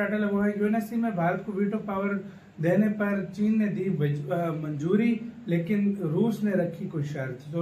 Title है वो है यूएनएससी में भारत को वीटो पावर देने पर चीन ने दी मंजूरी, लेकिन रूस ने रखी कोई शर्त। तो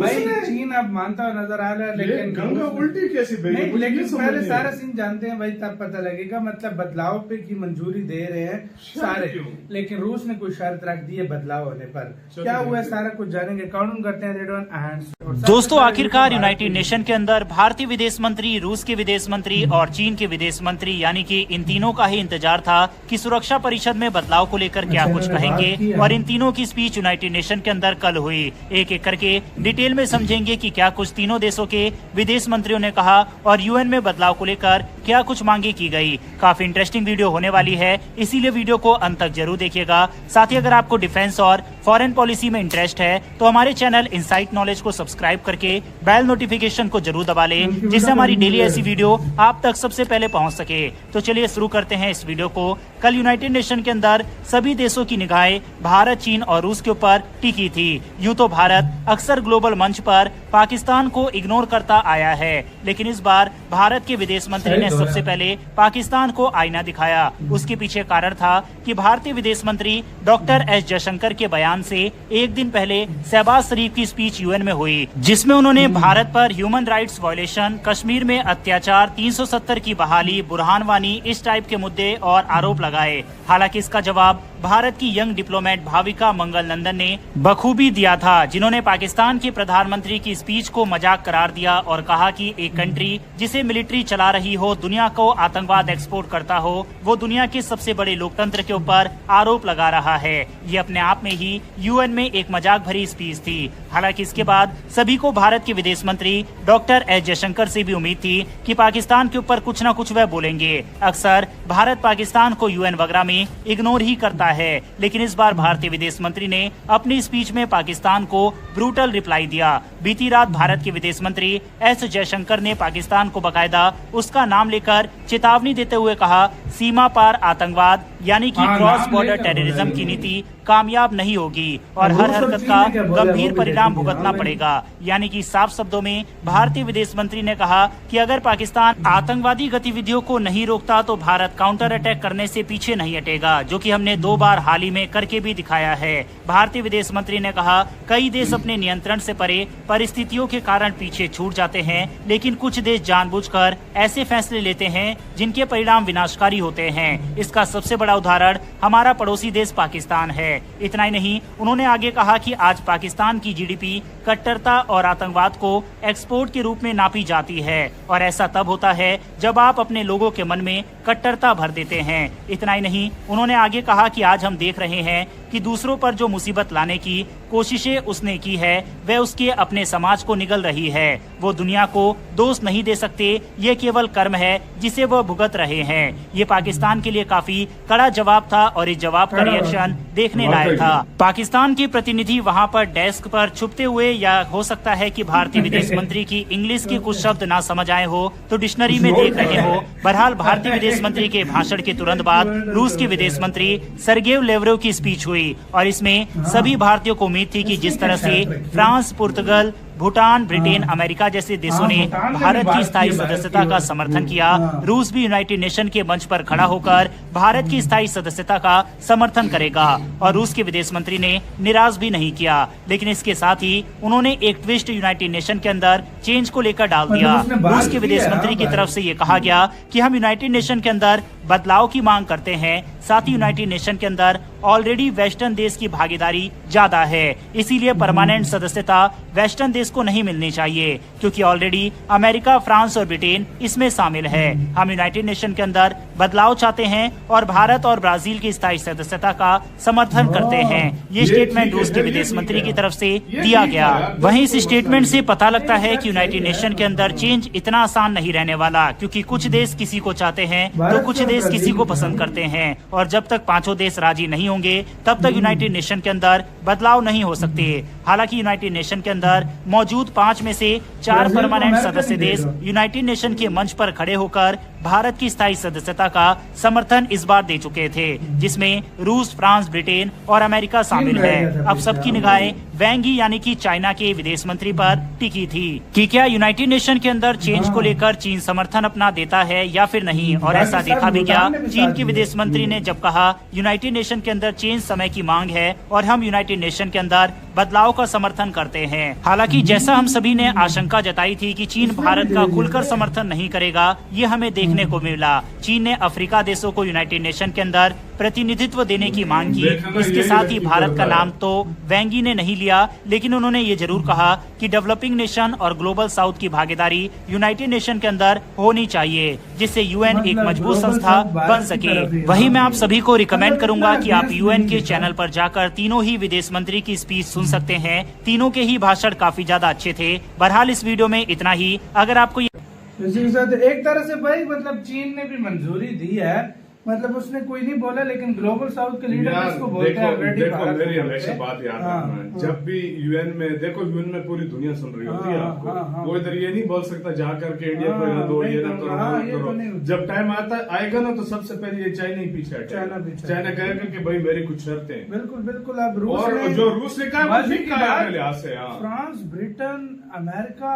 भाई चीन अब मानता हुआ नजर आ रहा है, लेकिन गंगा उल्टी कैसी बही? नहीं, लेकिन पहले सारा सीन जानते हैं भाई, तब पता लगेगा। मतलब बदलाव पे की मंजूरी दे रहे हैं सारे, लेकिन रूस ने कोई शर्त रख दी है बदलाव होने पर। क्या हुआ है सारा कुछ जानेंगे, काउंट करते हैं। दोस्तों, आखिरकार यूनाइटेड नेशन के अंदर भारतीय विदेश मंत्री, रूस के विदेश मंत्री और चीन के विदेश मंत्री यानी कि इन तीनों का ही इंतजार था कि सुरक्षा परिषद में बदलाव को लेकर क्या कुछ कहेंगे, और इन तीनों की स्पीच यूनाइटेड नेशन के अंदर कल हुई। एक एक करके डिटेल में समझेंगे कि क्या कुछ तीनों देशों के विदेश मंत्रियों ने कहा और यूएन में बदलाव को लेकर क्या कुछ मांगे की गई। काफी इंटरेस्टिंग वीडियो होने वाली है, इसीलिए वीडियो को अंत तक जरूर देखिएगा। साथ ही अगर आपको डिफेंस और फॉरेन पॉलिसी में इंटरेस्ट है तो हमारे चैनल इनसाइट नॉलेज को सब्सक्राइब करके बेल नोटिफिकेशन को जरूर दबा लें, जिससे हमारी डेली ऐसी वीडियो आप तक सबसे पहले पहुंच सके। तो चलिए शुरू करते हैं इस वीडियो को। कल यूनाइटेड नेशन के अंदर सभी देशों की निगाहें भारत, चीन और रूस के ऊपर टिकी थी। यूं तो भारत अक्सर ग्लोबल मंच पर पाकिस्तान को इग्नोर करता आया है, लेकिन इस बार भारत के विदेश मंत्री ने सबसे पहले पाकिस्तान को आईना दिखाया। उसके पीछे कारण था कि भारतीय विदेश मंत्री डॉक्टर एस जयशंकर के बयान से एक दिन पहले शहबाज शरीफ की स्पीच यूएन में हुई, जिसमें उन्होंने भारत पर ह्यूमन राइट्स वायलेशन, कश्मीर में अत्याचार, 370 की बहाली, बुरहान वानी, इस टाइप के मुद्दे और आरोप लगाए। हालांकि इसका जवाब भारत की यंग डिप्लोमेट भाविका मंगल नंदन ने बखूबी दिया था, जिन्होंने पाकिस्तान के प्रधानमंत्री की स्पीच को मजाक करार दिया और कहा कि एक कंट्री जिसे मिलिट्री चला रही हो, दुनिया को आतंकवाद एक्सपोर्ट करता हो, वो दुनिया के सबसे बड़े लोकतंत्र के ऊपर आरोप लगा रहा है। ये अपने आप में ही यूएन में एक मजाक भरी स्पीच थी। हालांकि इसके बाद सभी को भारत के विदेश मंत्री डॉक्टर एस जयशंकर से भी उम्मीद थी कि पाकिस्तान के ऊपर कुछ न कुछ वह बोलेंगे। अक्सर भारत पाकिस्तान को यूएन वगैरह में इग्नोर ही करता है, लेकिन इस बार भारतीय विदेश मंत्री ने अपनी स्पीच में पाकिस्तान को ब्रूटल रिप्लाई दिया। बीती रात भारत के विदेश मंत्री एस जयशंकर ने पाकिस्तान को बकायदा उसका नाम लेकर चेतावनी देते हुए कहा, सीमा पार आतंकवाद यानी कि क्रॉस बॉर्डर टेररिज्म की नीति कामयाब नहीं होगी और हर हरकत का गंभीर परिणाम भुगतना पड़ेगा। यानी कि साफ शब्दों में भारतीय विदेश मंत्री ने कहा कि अगर पाकिस्तान आतंकवादी गतिविधियों को नहीं रोकता तो भारत काउंटर अटैक करने से पीछे नहीं हटेगा, जो कि हमने 2 बार हाल ही में करके भी दिखाया है। भारतीय विदेश मंत्री ने कहा, कई देश अपने नियंत्रण से परे परिस्थितियों के कारण पीछे छूट जाते हैं, लेकिन कुछ देश जानबूझकर ऐसे फैसले लेते हैं जिनके परिणाम विनाशकारी होते हैं। इसका सबसे बड़ा उदाहरण हमारा पड़ोसी देश पाकिस्तान है। इतना ही नहीं, उन्होंने आगे कहा कि आज पाकिस्तान की जीडीपी कट्टरता और आतंकवाद को एक्सपोर्ट के रूप में नापी जाती है, और ऐसा तब होता है जब आप अपने लोगों के मन में कट्टरता भर देते हैं। इतना ही नहीं, उन्होंने आगे कहा कि आज हम देख रहे हैं कि दूसरों पर जो मुसीबत लाने की कोशिशें उसने की है, वह उसके अपने समाज को निगल रही है। वो दुनिया को दोष नहीं दे सकते, ये केवल कर्म है जिसे वह भुगत रहे हैं। ये पाकिस्तान के लिए काफी कड़ा जवाब था और इस जवाब का रिएक्शन देखने लायक था। पाकिस्तान के प्रतिनिधि वहां पर डेस्क पर छुपते हुए, या हो सकता है कि भारतीय विदेश मंत्री की इंग्लिश के कुछ शब्द ना समझ आए हो तो डिक्शनरी में देख रहे हो। बहरहाल भारतीय विदेश मंत्री के भाषण के तुरंत बाद रूस के विदेश मंत्री सर्गेई लेवरोव की स्पीच हुई, और इसमें सभी भारतीयों को उम्मीद थी कि जिस तरह से फ्रांस, पुर्तगाल, भूटान, ब्रिटेन, अमेरिका जैसे देशों ने भारत की स्थायी सदस्यता का समर्थन किया, रूस भी यूनाइटेड नेशन के मंच पर खड़ा होकर भारत की स्थायी सदस्यता का समर्थन करेगा। और रूस के विदेश मंत्री ने निराश भी नहीं किया, लेकिन इसके साथ ही उन्होंने एक ट्विस्ट यूनाइटेड नेशन के अंदर चेंज को लेकर डाल दिया। रूस के विदेश मंत्री की तरफ से ये कहा गया कि हम यूनाइटेड नेशन के अंदर बदलाव की मांग करते हैं, साथ ही यूनाइटेड नेशन के अंदर ऑलरेडी वेस्टर्न देश की भागीदारी ज्यादा है, इसीलिए परमानेंट सदस्यता वेस्टर्न देश को नहीं मिलनी चाहिए, क्योंकि ऑलरेडी अमेरिका, फ्रांस और ब्रिटेन इसमें शामिल है। हम यूनाइटेड नेशन के अंदर बदलाव चाहते हैं और भारत और ब्राजील की स्थायी सदस्यता का समर्थन करते हैं। ये स्टेटमेंट रूस के विदेश मंत्री की तरफ से दिया गया। वहीं इस स्टेटमेंट से पता लगता है कि यूनाइटेड नेशन के अंदर चेंज इतना आसान नहीं रहने वाला, क्योंकि कुछ देश किसी को चाहते हैं तो कुछ देश किसी को पसंद करते हैं, और जब तक पांचों देश राजी नहीं होंगे तब तक यूनाइटेड नेशन के अंदर बदलाव नहीं हो सकते। हालांकि यूनाइटेड नेशन के अंदर मौजूद 5 में से 4 परमानेंट सदस्य देश यूनाइटेड नेशन के मंच पर खड़े होकर भारत की स्थायी सदस्यता का समर्थन इस बार दे चुके थे, जिसमें रूस, फ्रांस, ब्रिटेन और अमेरिका शामिल है। अब सबकी निगाहें वैंग यी यानी कि चाइना के विदेश मंत्री पर टिकी थी कि क्या यूनाइटेड नेशन के अंदर चेंज को लेकर चीन समर्थन अपना देता है या फिर नहीं। और ऐसा देखा भी गया। चीन के विदेश मंत्री ने जब कहा यूनाइटेड नेशन के अंदर चेंज समय की मांग है और हम यूनाइटेड नेशन के अंदर बदलाव का समर्थन करते हैं। हालांकि जैसा हम सभी ने आशंका जताई थी कि चीन भारत का खुलकर समर्थन नहीं करेगा, ये हमें देखने को मिला। चीन ने अफ्रीका देशों को यूनाइटेड नेशन के अंदर प्रतिनिधित्व देने की मांग की। इसके साथ ही भारत का नाम तो वैंग यी ने नहीं लिया, लेकिन उन्होंने ये जरूर कहा कि डेवलपिंग नेशन और ग्लोबल साउथ की भागीदारी यूनाइटेड नेशन के अंदर होनी चाहिए, जिससे यूएन एक मजबूत संस्था बन सके। वही मैं आप सभी को रिकमेंड करूंगा कि आप यूएन के चैनल पर जाकर तीनों ही विदेश मंत्री की स्पीच सुन सकते हैं। तीनों के ही भाषण काफी ज्यादा अच्छे थे। बहरहाल इस वीडियो में इतना ही। अगर आपको इसी के साथ एक तरह से भाई मतलब चीन ने भी मंजूरी दी है, मतलब उसने कोई नहीं बोला, लेकिन ग्लोबल साउथ के लीडर इसको बोलते हैं ऑलरेडी। देखो मेरी हमेशा बात याद रखना है, जब भी यूएन में देखो, यूएन में पूरी दुनिया सुन रही होती है आपको। वो इधर ये नहीं बोल सकता जा करके इंडिया को ये दो, ये ना करो। जब टाइम आएगा ना तो सबसे पहले ये चाइना ही पीछे हटेगा। चाइना कहेगा कि भाई मेरी कुछ शर्तें हैं। बिल्कुल बिल्कुल। अब रूस और जो रूस ने कहा वो ठीक कहा है लिहाज से। फ्रांस, ब्रिटेन, अमेरिका,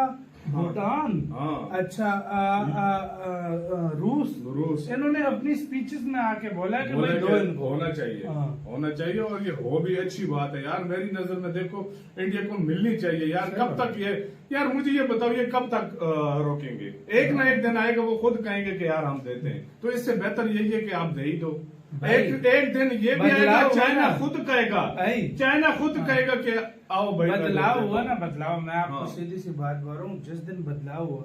भूटान, अच्छा रूस, इन्होंने अपनी स्पीचेस में आके बोला कि भाई दो इनको होना चाहिए और ये हो भी अच्छी बात है यार। मेरी नजर में देखो इंडिया को मिलनी चाहिए यार। कब तक ये यार, मुझे ये बताओ ये कब तक रोकेंगे? एक ना एक दिन आएगा वो खुद कहेंगे कि यार हम देते हैं। तो इससे बेहतर यही है कि आप दे ही दो। एक दिन ये भी आएगा, चाइना खुद कहेगा कि आओ भाई। बदलाव हुआ ना, बदलाव। मैं आपको सीधी सी बात बोल रहा हूँ, जिस दिन बदलाव हुआ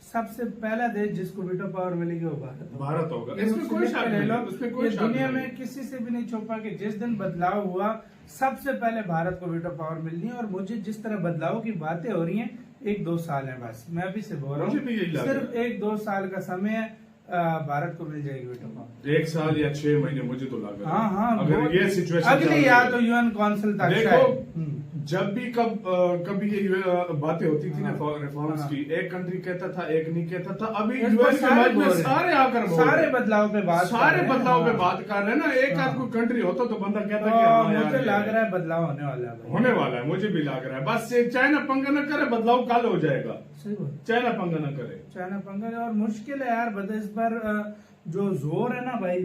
सबसे पहला देश जिसको वीटो पावर मिलेगी वो भारत होगा। इसमें कोई शक नहीं। दुनिया में किसी से भी नहीं छुपा कि जिस दिन बदलाव हुआ सबसे पहले भारत को वीटो पावर मिलनी है। और मुझे जिस तरह बदलाव की बातें हो रही हैं, 1-2 साल है बस, मैं अभी से बोल रहा हूँ, सिर्फ 1-2 साल का समय है, भारत को मिल जाएगी वीटो पावर। 1 साल या 6 महीने मुझे तो लग रहा है। हाँ, अगर ये सिचुएशन अगली या तो यूएन काउंसिल तक देखो, जब भी कभी ये बातें होती थी ना रिफॉर्म्स की, एक कंट्री कहता था, एक नहीं कहता था। अभी यूएन के बाद में सारे आकर सारे बदलाव पे बात कर रहे हैं ना। एक आध कोई कंट्री होता तो बंदा कहता कि मुझे लग रहा है बदलाव होने वाला है। मुझे भी लग रहा है। बस चाइना पंगा न करे, बदलाव कल हो जाएगा। चाइना पंगा न करे, चाइना पंगा। और मुश्किल है यार, इस पर जो जोर है ना भाई,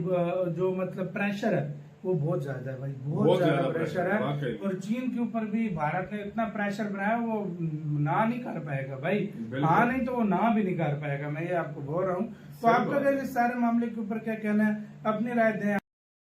जो मतलब प्रेशर है वो बहुत ज्यादा है भाई, बहुत ज्यादा प्रेशर है। और चीन के ऊपर भी भारत ने इतना प्रेशर बनाया, वो ना नहीं कर पाएगा भाई। हाँ नहीं तो वो ना भी नहीं कर पाएगा। मैं ये आपको बोल रहा हूँ। तो आपका इस सारे मामले के ऊपर क्या कहना है, अपनी राय दें।